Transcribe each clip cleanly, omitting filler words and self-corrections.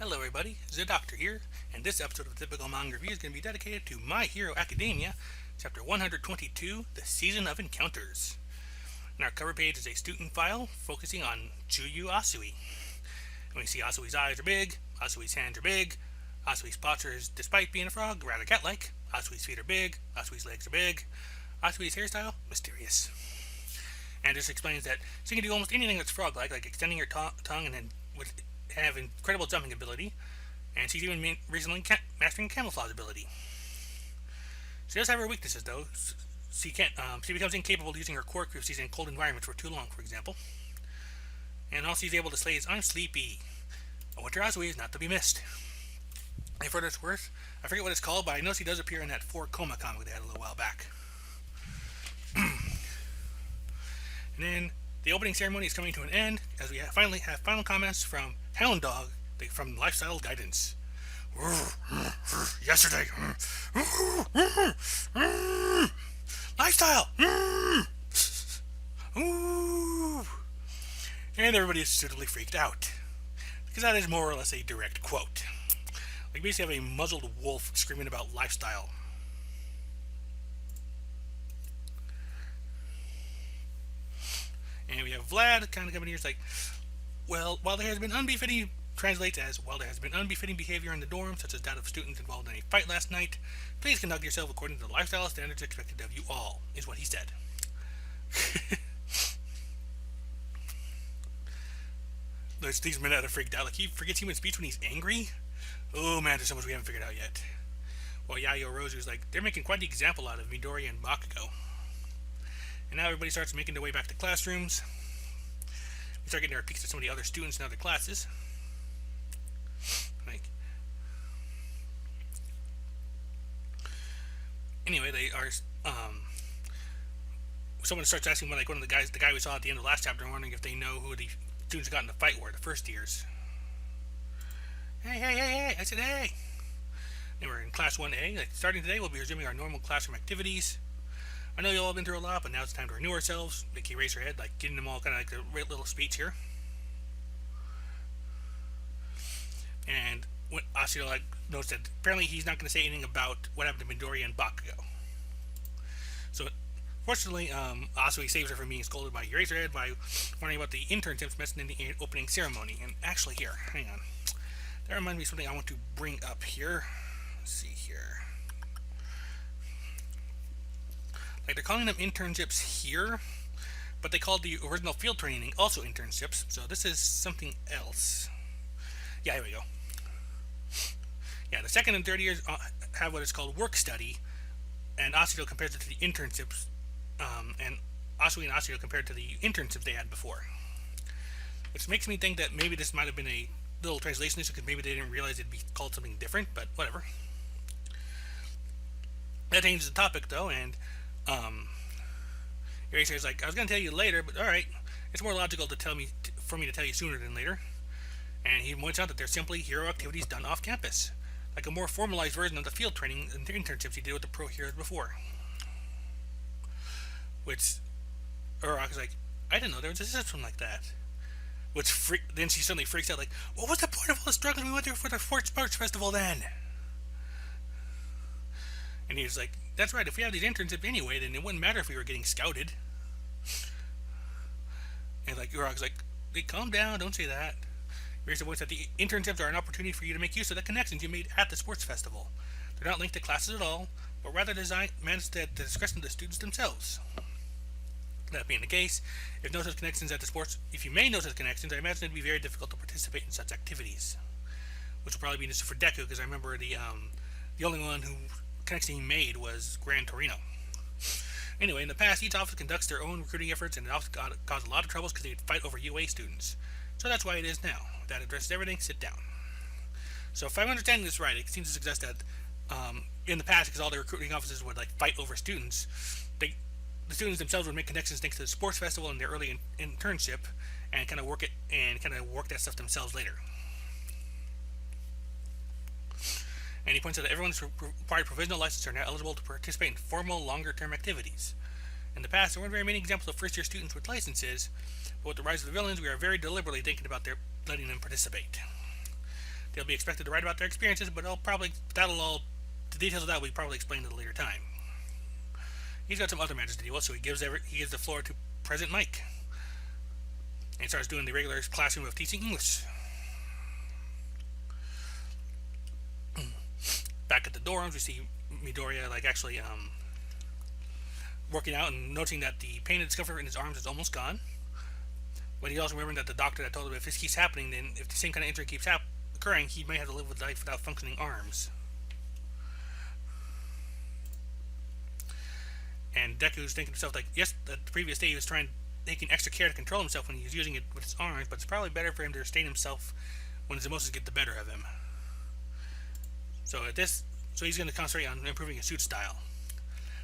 Hello everybody, Zeidoktor here, and this episode of Typical Manga Review is going to be dedicated to My Hero Academia, Chapter 122, The Season of Encounters. And our cover page is a student file focusing on Juyu Asui. And we see Asui's eyes are big, Asui's hands are big, Asui's posture is, despite being a frog, rather cat-like, Asui's feet are big, Asui's legs are big, Asui's hairstyle, mysterious. And this explains that she can do almost anything that's frog-like, like extending her tongue and then have incredible jumping ability, and she's even recently mastering camouflage ability. She does have her weaknesses though. She becomes incapable of using her quirk if she's in cold environments for too long, for example. And all she's able to say is, "I'm sleepy." A winter Asui is not to be missed. And for what it's worth, I forget what it's called, but I know she does appear in that 4 Coma comic they had a little while back. And then the opening ceremony is coming to an end as we finally have final comments from Hound Dog from Lifestyle Guidance. Yesterday. Lifestyle. And everybody is suitably freaked out, because that is more or less a direct quote. Like, basically have a muzzled wolf screaming about lifestyle. And we have Vlad kind of coming here. It's like, well, while there has been unbefitting, translates as, while there has been unbefitting behavior in the dorm, such as that of students involved in a fight last night, please conduct yourself according to the lifestyle standards expected of you all, is what he said. These men that are freaked out. Like, he forgets human speech when he's angry. Oh man, there's so much we haven't figured out yet. Well, Yayo Rosu's like, they're making quite the example out of Midori and Bakugo. And now everybody starts making their way back to classrooms. We start getting our peeks at some of the other students in other classes. Anyway, they are. Someone starts asking, one of the guy we saw at the end of the last chapter, wondering if they know who the students who got in the fight were, the first years. Hey! I said hey. And we're in class 1A. Like, starting today, we'll be resuming our normal classroom activities. I know you all have been through a lot, but now it's time to renew ourselves. Vicky raised her head, like getting them all kind of like a great little speech here. And when Asio notes that apparently he's not going to say anything about what happened to Midori and Bakugo. So, fortunately, Asui saves her from being scolded by Eraserhead by warning about the internships mentioned in the opening ceremony. And actually, here, hang on. That reminds me of something I want to bring up here. Let's see here. Like, they're calling them internships here, but they called the original field training also internships, so this is something else. Yeah, here we go. Yeah, the second and third years have what is called work study, and Asio compares it to the internships, and Asui and Asio compared to the internships they had before. Which makes me think that maybe this might have been a little translation issue, because maybe they didn't realize it'd be called something different, but whatever. That changes the topic, though, and Eraser is like, I was going to tell you later, but alright, it's more logical for me to tell you sooner than later. And he points out that they're simply hero activities done off campus, like a more formalized version of the field training and the internships he did with the pro heroes before. Which, Uraraka's like, I didn't know there was a system like that. Then she suddenly freaks out, like, what was the point of all the struggling we went through for the Sports Festival then? And he's like, that's right, if we have these internships anyway, then it wouldn't matter if we were getting scouted. And like, Uraraka's like, hey, calm down, don't say that. Eraser points that the internships are an opportunity for you to make use of the connections you made at the sports festival. They're not linked to classes at all, but rather managed at the discretion of the students themselves. That being the case, if you made no such connections, I imagine it'd be very difficult to participate in such activities. Which will probably be interesting for Deku, because I remember the only one who connection he made was Gran Torino. Anyway, in the past, each office conducts their own recruiting efforts, and it often caused a lot of troubles because they'd fight over UA students. So that's why it is now. That addresses everything. Sit down. So if I'm understanding this right, it seems to suggest that in the past, because all the recruiting offices would like fight over students, the students themselves would make connections thanks to the sports festival and their early internship, and kind of work that stuff themselves later. And he points out that everyone who's required provisional license are now eligible to participate in formal, longer-term activities. In the past, there weren't very many examples of first-year students with licenses, but with the rise of the villains, we are very deliberately thinking about letting them participate. They'll be expected to write about their experiences, but the details of that will be probably explained at a later time. He's got some other matters to deal with, so he gives the floor to President Mike, and starts doing the regular classroom of teaching English. Back at the dorms, we see Midoriya actually working out and noticing that the pain and discomfort in his arms is almost gone. But he also remembered that the doctor had told him if this keeps happening, then if the same kind of injury keeps occurring, he may have to live with life without functioning arms. And Deku's thinking to himself, yes, the previous day he was taking extra care to control himself when he was using it with his arms, but it's probably better for him to restrain himself when his emotions get the better of him. So he's going to concentrate on improving his suit style.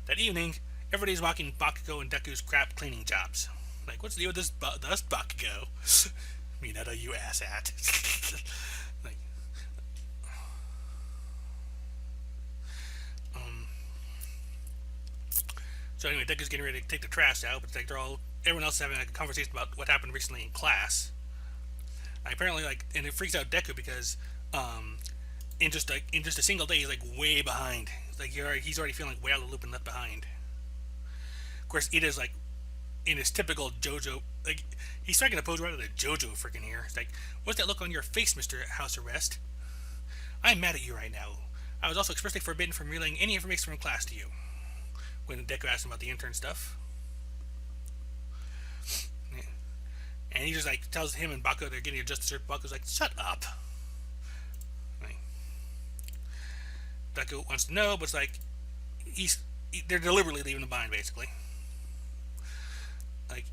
That evening, everybody's mocking Bakugo and Deku's crap cleaning jobs. What's the deal with this Bakugo? Minato, you asshat. So anyway, Deku's getting ready to take the trash out, but everyone else is having a conversation about what happened recently in class. Apparently, and it freaks out Deku because in just a single day, he's way behind. He's already feeling way out of the loop and left behind. Of course, Ida's in his typical JoJo, he's striking a pose right out of JoJo freaking here. It's what's that look on your face, Mr. House Arrest? I'm mad at you right now. I was also expressly forbidden from relaying any information from class to you. When Deku asked him about the intern stuff. Yeah. And he just tells him and Bakugo they're getting adjusted to. Bakugo's shut up. Deku wants to know, but it's they're deliberately leaving him behind, basically. And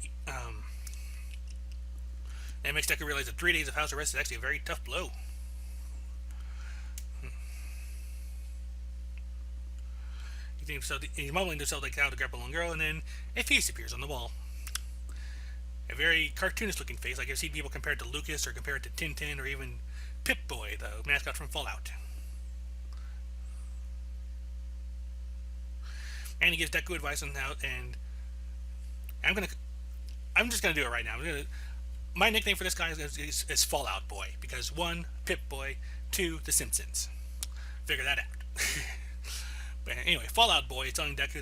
it makes Deku realize that 3 days of house arrest is actually a very tough blow. He's mumbling to himself how to grab a little girl, and then a face appears on the wall. A very cartoonish looking face, I've seen people compare it to Lucas or compare it to Tintin or even Pip-Boy, the mascot from Fallout. And he gives Deku advice on how, and I'm just gonna do it right now. My nickname for this guy is Fallout Boy, because 1, Pip-Boy, 2, The Simpsons. Figure that out. But anyway, Fallout Boy is telling Deku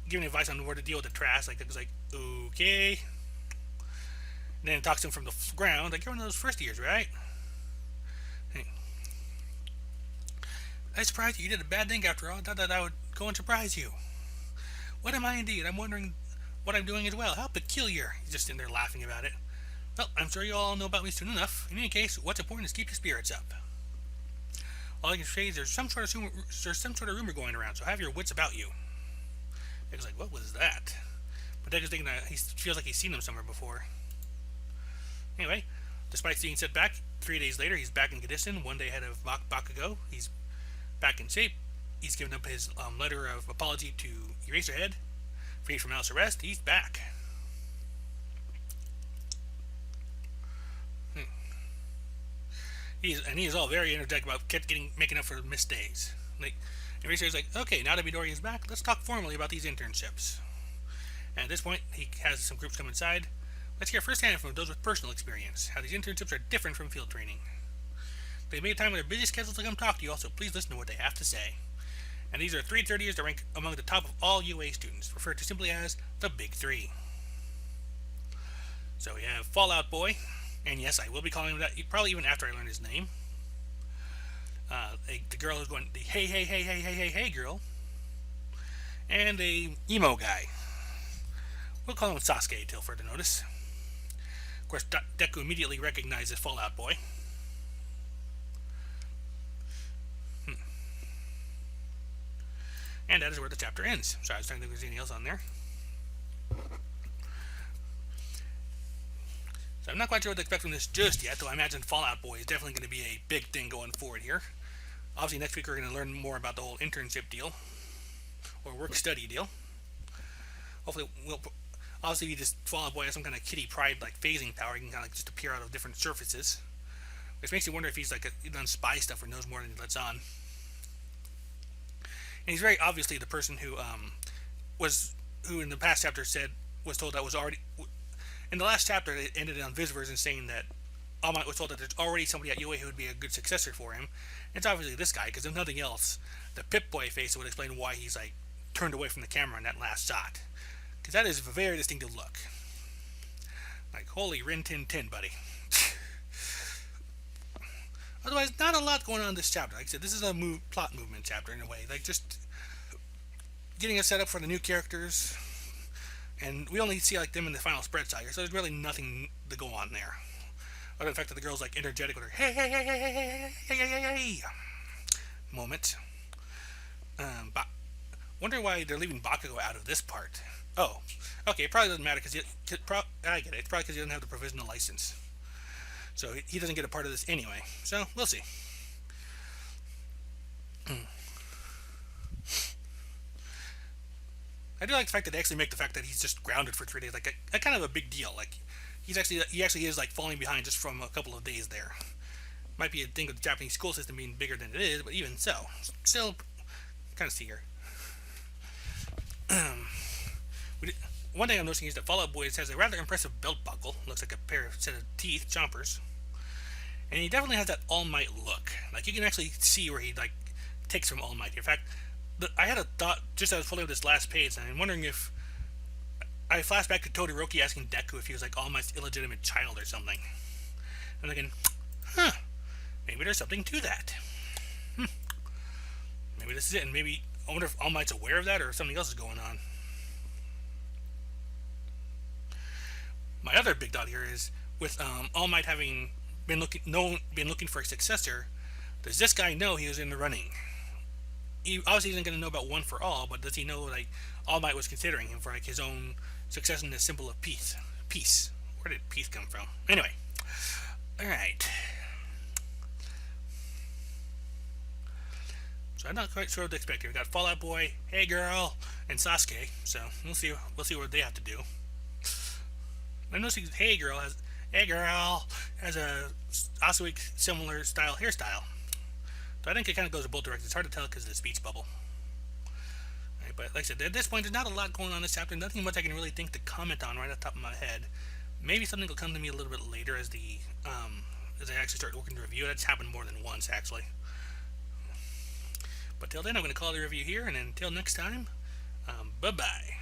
giving advice on where to deal with the trash. It's okay. And then it talks to him from the ground, you're one of those first years, right? Hey. I'm surprised you did a bad thing after all. I thought that I would go and surprise you. What am I indeed? I'm wondering what I'm doing as well. How peculiar. He's just sitting there laughing about it. Well, I'm sure you all know about me soon enough. In any case, what's important is keep your spirits up. All I can say is there's some sort of rumor going around, so have your wits about you. Deku's what was that? But Deku's thinking that he feels like he's seen him somewhere before. Anyway, despite being set back, 3 days later, he's back in Godison, 1 day ahead of Bakugo. He's back in shape. He's given up his letter of apology to Eraserhead. Freed from house arrest, he's back. He is all very energetic about making up for missed days. Eraserhead's okay, now that Midoriya is back, let's talk formally about these internships. And at this point, he has some groups come inside. Let's hear firsthand from those with personal experience, how these internships are different from field training. They made time in their busy schedules to come talk to you, also please listen to what they have to say. And these are 3 30s that rank among the top of all UA students, referred to simply as the Big 3. So we have Fallout Boy, and yes, I will be calling him that probably even after I learn his name. The girl who's going, the hey girl. And a emo guy. We'll call him Sasuke till further notice. Of course, Deku immediately recognizes Fallout Boy. And that is where the chapter ends. Sorry, I was trying to think if there's anything else on there. So I'm not quite sure what to expect from this just yet, though I imagine Fallout Boy is definitely going to be a big thing going forward here. Obviously, next week we're going to learn more about the whole internship deal, or work-study deal. Hopefully, obviously, this Fallout Boy has some kind of kitty pride, phasing power. He can kind of just appear out of different surfaces. Which makes you wonder if he's done spy stuff or knows more than he lets on. And he's very obviously the person who in the past chapter was told that was already. In the last chapter, it ended on Visverse saying that All Might was told that there's already somebody at UA who would be a good successor for him. It's obviously this guy, because if nothing else, the Pip-Boy face would explain why he's like turned away from the camera in that last shot. Because that is a very distinctive look. Like, holy Rin Tin Tin, buddy. Otherwise, not a lot going on in this chapter. Like I said, this is a plot movement chapter in a way. Like, just getting us set up for the new characters. And we only see like them in the final spread side here, so there's really nothing to go on there. Other than the fact that the girl's like energetic with her hey hey hey hey hey hey hey hey hey hey moment. Wondering why they're leaving Bakugo out of this part. Oh, okay, it probably doesn't matter because I get it. It's probably because he doesn't have the provisional license, so he doesn't get a part of this anyway. So we'll see. I do like the fact that they actually make the fact that he's just grounded for 3 days like a kind of a big deal. Like he actually is like falling behind just from a couple of days there. Might be a thing with the Japanese school system being bigger than it is, but even so, still kind of see here. One thing I'm noticing is that Fallout Boy has a rather impressive belt buckle. Looks like a set of teeth, chompers. And he definitely has that All Might look. Like you can actually see where he like takes from All Might. In fact, I had a thought just as I was pulling up this last page, and I'm wondering if I flashed back to Todoroki asking Deku if he was like All Might's illegitimate child or something. And I'm thinking, maybe there's something to that. Maybe this is it, and maybe I wonder if All Might's aware of that or if something else is going on. My other big thought here is with All Might having been looking for a successor. Does this guy know he was in the running? He obviously isn't going to know about One for All, but does he know like All Might was considering him for like his own success in the symbol of peace? Peace. Where did peace come from? Anyway, all right. So I'm not quite sure what to expect here. We got Fallout Boy, Hey Girl, and Sasuke. So we'll see what they have to do. I noticing Hey Girl has a also similar style hairstyle. So I think it kind of goes in both directions. It's hard to tell because of the speech bubble. Right, but like I said, at this point, there's not a lot going on in this chapter. Nothing much I can really think to comment on right off the top of my head. Maybe something will come to me a little bit later as I actually start working the review. That's happened more than once, actually. But till then, I'm going to call the review here, and until next time, bye-bye.